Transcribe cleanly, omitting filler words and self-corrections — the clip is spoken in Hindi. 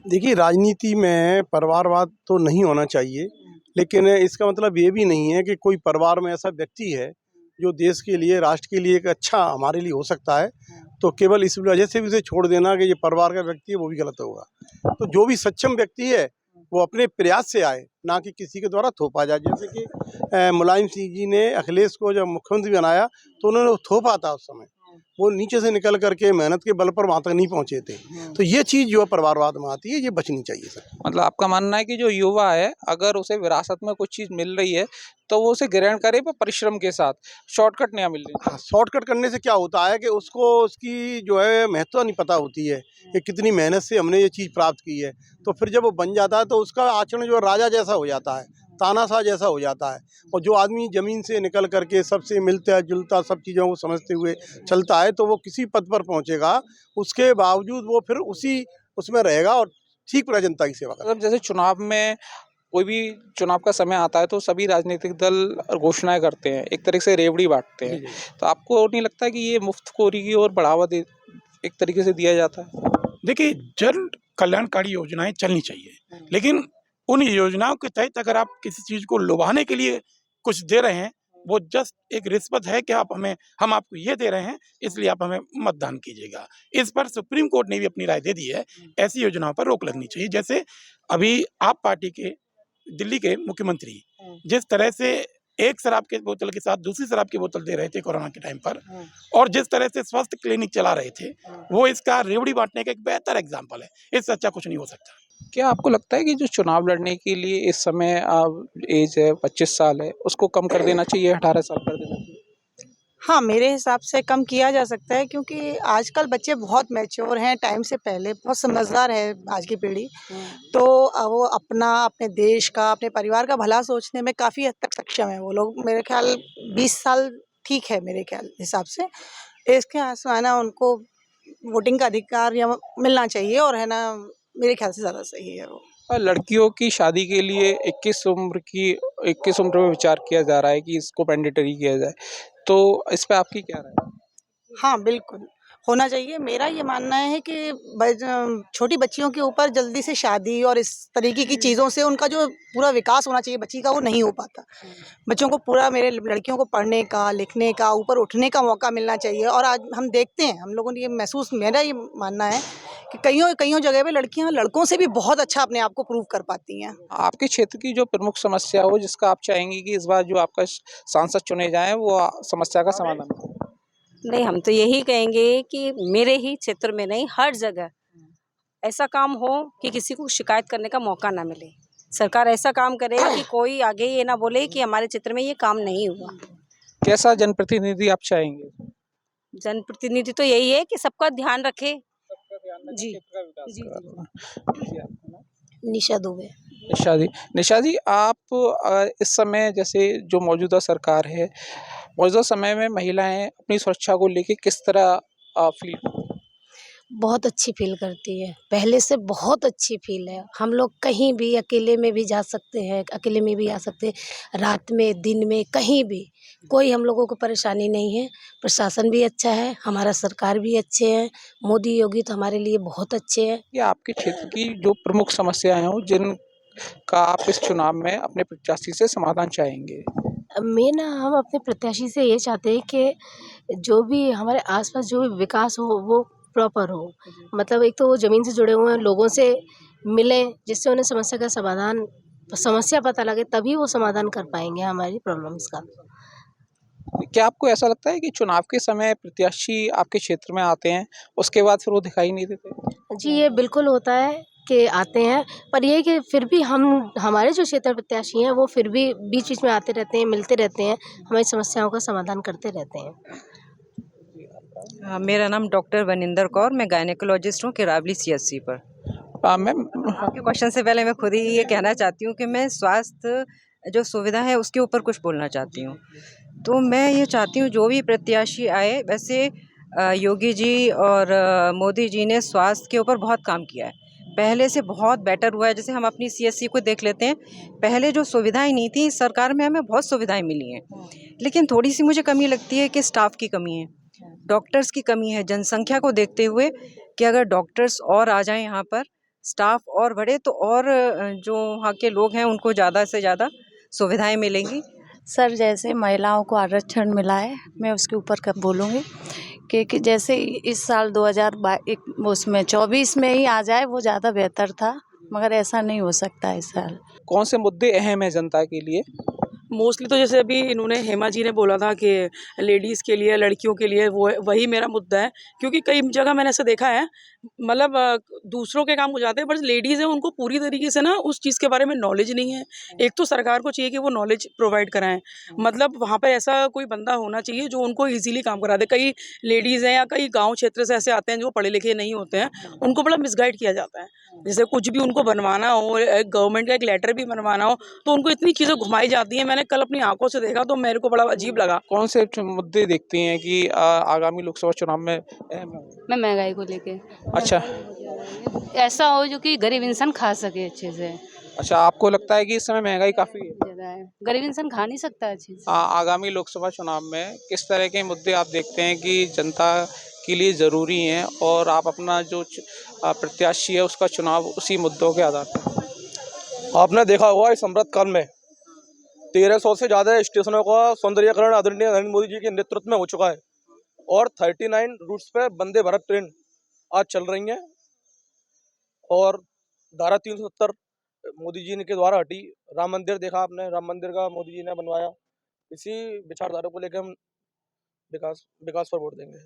देखिए, राजनीति में परिवारवाद तो नहीं होना चाहिए, लेकिन इसका मतलब ये भी नहीं है कि कोई परिवार में ऐसा व्यक्ति है जो देश के लिए, राष्ट्र के लिए एक अच्छा हमारे लिए हो सकता है, तो केवल इस वजह से भी उसे छोड़ देना कि ये परिवार का व्यक्ति है, वो भी गलत होगा। तो जो भी सक्षम व्यक्ति है वो अपने प्रयास से आए, ना कि किसी के द्वारा थोपा जाए। जैसे कि मुलायम सिंह जी ने अखिलेश को जब मुख्यमंत्री बनाया तो उन्होंने थोपा था उस समय, वो नीचे से निकल करके मेहनत के बल पर वहाँ तक नहीं पहुँचे थे। तो ये चीज़ जो है परिवारवाद में आती है, ये बचनी चाहिए सर। मतलब आपका मानना है कि जो युवा है, अगर उसे विरासत में कुछ चीज़ मिल रही है तो वो उसे ग्रहण करे, पर परिश्रम के साथ, शॉर्टकट नहीं मिल रही। हाँ, शॉर्टकट करने से क्या होता है कि उसको उसकी जो है महत्व नहीं पता होती है कि कितनी मेहनत से हमने ये चीज़ प्राप्त की है। तो फिर जब वो बन जाता है तो उसका आचरण जो राजा जैसा हो जाता है, तानाशाह जैसा हो जाता है। और जो आदमी ज़मीन से निकल करके सबसे मिलता जुलता, सब चीज़ों को समझते हुए चलता है, तो वो किसी पद पर पहुँचेगा, उसके बावजूद वो फिर उसी उसमें रहेगा और ठीक पूरा जनता की सेवा करेगा। मतलब जैसे चुनाव में, कोई भी चुनाव का समय आता है तो सभी राजनीतिक दल घोषणाएं करते हैं, एक तरीके से रेवड़ी बांटते हैं। तो आपको नहीं लगता है कि ये मुफ्तखोरी की ओर बढ़ावा दे एक तरीके से दिया जाता है? देखिए, जन कल्याणकारी योजनाएं चलनी चाहिए, लेकिन उन योजनाओं के तहत अगर आप किसी चीज को लुभाने के लिए कुछ दे रहे हैं, वो जस्ट एक रिश्वत है कि हम आपको ये दे रहे हैं, इसलिए आप हमें मतदान कीजिएगा। इस पर सुप्रीम कोर्ट ने भी अपनी राय दे दी है। ऐसी योजनाओं पर रोक लगनी चाहिए। जैसे अभी आप पार्टी के दिल्ली के मुख्यमंत्री जिस तरह से एक शराब के बोतल के साथ दूसरी शराब की बोतल दे रहे थे कोरोना के टाइम पर, और जिस तरह से स्वास्थ्य क्लिनिक चला रहे थे, वो इसका रेवड़ी बांटने का एक बेहतर एग्जाम्पल है। इससे अच्छा कुछ नहीं हो सकता। क्या आपको लगता है कि जो चुनाव लड़ने के लिए इस समय एज है 25 साल है, उसको कम कर देना चाहिए, 18 साल कर देना चाहिए? हाँ, मेरे हिसाब से कम किया जा सकता है, क्योंकि आजकल बच्चे बहुत मैच्योर हैं, टाइम से पहले बहुत समझदार है आज की पीढ़ी। तो वो अपने देश का, अपने परिवार का भला सोचने में काफ़ी हद तक सक्षम है वो लोग। मेरे ख्याल 20 साल ठीक है मेरे ख्याल हिसाब से। इसके आसपास है ना, उनको वोटिंग का अधिकार या मिलना चाहिए, और है ना, मेरे ख्याल से ज़्यादा सही है वो। और लड़कियों की शादी के लिए 21 उम्र में विचार किया जा रहा है कि इसको मैंडेटरी किया जाए, तो इस पे आपकी क्या राय है? हाँ, बिल्कुल, होना चाहिए। मेरा ये मानना है कि छोटी बच्चियों के ऊपर जल्दी से शादी और इस तरीके की चीज़ों से उनका जो पूरा विकास होना चाहिए बच्ची का, वो नहीं हो पाता। बच्चों को पूरा, मेरे लड़कियों को पढ़ने का, लिखने का, ऊपर उठने का मौका मिलना चाहिए। और आज हम देखते हैं, हम लोगों ने ये मेरा ये मानना है कि कईयों जगह पे लड़कियाँ लड़कों से भी बहुत अच्छा अपने आप को प्रूव कर पाती हैं। आपके क्षेत्र की जो प्रमुख समस्या हो, जिसका आप चाहेंगे कि इस बार जो आपका सांसद चुने जाएं, वो समस्या का समाधान करें? नहीं, हम तो यही कहेंगे कि मेरे ही क्षेत्र में नहीं, हर जगह ऐसा काम हो कि किसी को शिकायत करने का मौका ना मिले। सरकार ऐसा काम करे कि कोई आगे ये ना बोले कि हमारे क्षेत्र में ये काम नहीं हुआ। कैसा जनप्रतिनिधि आप चाहेंगे? जनप्रतिनिधि तो यही है कि सबका ध्यान रखे। जी। जी। निशा दुबे। निशा जी, आप इस समय, जैसे जो मौजूदा सरकार है, मौजूदा समय में महिलाएं अपनी सुरक्षा को लेके किस तरह फील करती हैं? बहुत अच्छी फील करती है, पहले से बहुत अच्छी फील है। हम लोग कहीं भी अकेले में भी जा सकते हैं, अकेले में भी आ सकते हैं, रात में, दिन में, कहीं भी कोई हम लोगों को परेशानी नहीं है। प्रशासन भी अच्छा है, हमारा सरकार भी अच्छे हैं, मोदी योगी तो हमारे लिए बहुत अच्छे हैं। या आपके क्षेत्र की जो प्रमुख समस्याएं हो, जिनका आप इस चुनाव में अपने प्रत्याशी से समाधान चाहेंगे? हम अपने प्रत्याशी से ये चाहते हैं कि जो भी हमारे आसपास जो भी विकास हो वो प्रॉपर हो। मतलब एक तो वो ज़मीन से जुड़े हुए हैं, लोगों से मिलें, जिससे उन्हें समस्या पता लगे, तभी वो समाधान कर पाएंगे हमारी प्रॉब्लम्स का। क्या आपको ऐसा लगता है कि चुनाव के समय प्रत्याशी आपके क्षेत्र में आते हैं, उसके बाद फिर वो दिखाई नहीं देते? जी, ये बिल्कुल होता है कि आते हैं, पर ये है कि फिर भी हमारे जो क्षेत्र प्रत्याशी हैं वो फिर भी बीच-बीच में आते रहते हैं, मिलते रहते हैं, हमारी समस्याओं का समाधान करते रहते हैं। मेरा नाम डॉक्टर वनिंदर कौर, मैं गायनेकोलॉजिस्ट हूँ किरावली सीएचसी पर। मैम, आपके क्वेश्चन से पहले मैं खुद ही ये कहना चाहती हूँ कि मैं स्वास्थ्य जो सुविधा है उसके ऊपर कुछ बोलना चाहती हूँ। तो मैं ये चाहती हूँ जो भी प्रत्याशी आए, वैसे योगी जी और मोदी जी ने स्वास्थ्य के ऊपर बहुत काम किया है, पहले से बहुत बेटर हुआ है। जैसे हम अपनी सीएससी को देख लेते हैं, पहले जो सुविधाएं नहीं थी, सरकार में हमें बहुत सुविधाएं मिली हैं, लेकिन थोड़ी सी मुझे कमी लगती है कि स्टाफ की कमी है, डॉक्टर्स की कमी है। जनसंख्या को देखते हुए कि अगर डॉक्टर्स और आ जाएं यहाँ पर, स्टाफ और बढ़े, तो और जो वहाँ के लोग हैं उनको ज़्यादा से ज़्यादा सुविधाएं मिलेंगी। सर, जैसे महिलाओं को आरक्षण मिला है, मैं उसके ऊपर कब बोलूँगी कि जैसे इस साल 2024 में ही आ जाए वो ज़्यादा बेहतर था, मगर ऐसा नहीं हो सकता इस साल। कौन से मुद्दे अहम हैं जनता के लिए? मोस्टली तो जैसे अभी इन्होंने हेमा जी ने बोला था कि लेडीज़ के लिए, लड़कियों के लिए, वो वही मेरा मुद्दा है। क्योंकि कई जगह मैंने ऐसा देखा है, मतलब दूसरों के काम हो जाते हैं, पर लेडीज़ हैं उनको पूरी तरीके से ना उस चीज़ के बारे में नॉलेज नहीं है। एक तो सरकार को चाहिए कि वो नॉलेज प्रोवाइड कराएं, मतलब वहाँ पर ऐसा कोई बंदा होना चाहिए जो उनको ईजिली काम करा दे। कई लेडीज़ हैं या कई गाँव क्षेत्र से ऐसे आते हैं जो पढ़े लिखे नहीं होते हैं, उनको बड़ा मिसगाइड किया जाता है। जैसे कुछ भी उनको बनवाना हो, गवर्नमेंट का एक लेटर भी बनवाना हो, तो उनको इतनी चीज़ें घुमाई जाती हैं। मैंने कल अपनी आंखों से देखा तो मेरे को बड़ा अजीब लगा। कौन से मुद्दे देखती हैं कि आगामी लोकसभा चुनाव में अहम है? मैं महंगाई को लेके, अच्छा, ऐसा हो जो कि गरीब इंसान खा सके अच्छे से। अच्छा, आपको लगता है कि इस समय महंगाई काफ़ी है? ज़्यादा है, गरीब इंसान खा नहीं सकता अच्छे से। आगामी लोकसभा चुनाव में किस तरह के मुद्दे आप देखते हैं कि जनता के लिए ज़रूरी हैं और आप अपना जो प्रत्याशी है उसका चुनाव उसी मुद्दों के आधार पर? आपने देखा होगा इस अमृत काल में 1300 से ज़्यादा स्टेशनों का सौंदर्यीकरण आदरणीय नरेंद्र मोदी जी के नेतृत्व में हो चुका है और 39 रूट्स पे वंदे भारत ट्रेन आज चल रही हैं और धारा 370 मोदी जी के द्वारा हटी। राम मंदिर देखा आपने, राम मंदिर का मोदी जी ने बनवाया। इसी विचारधारा को लेकर हम विकास पर वोट देंगे।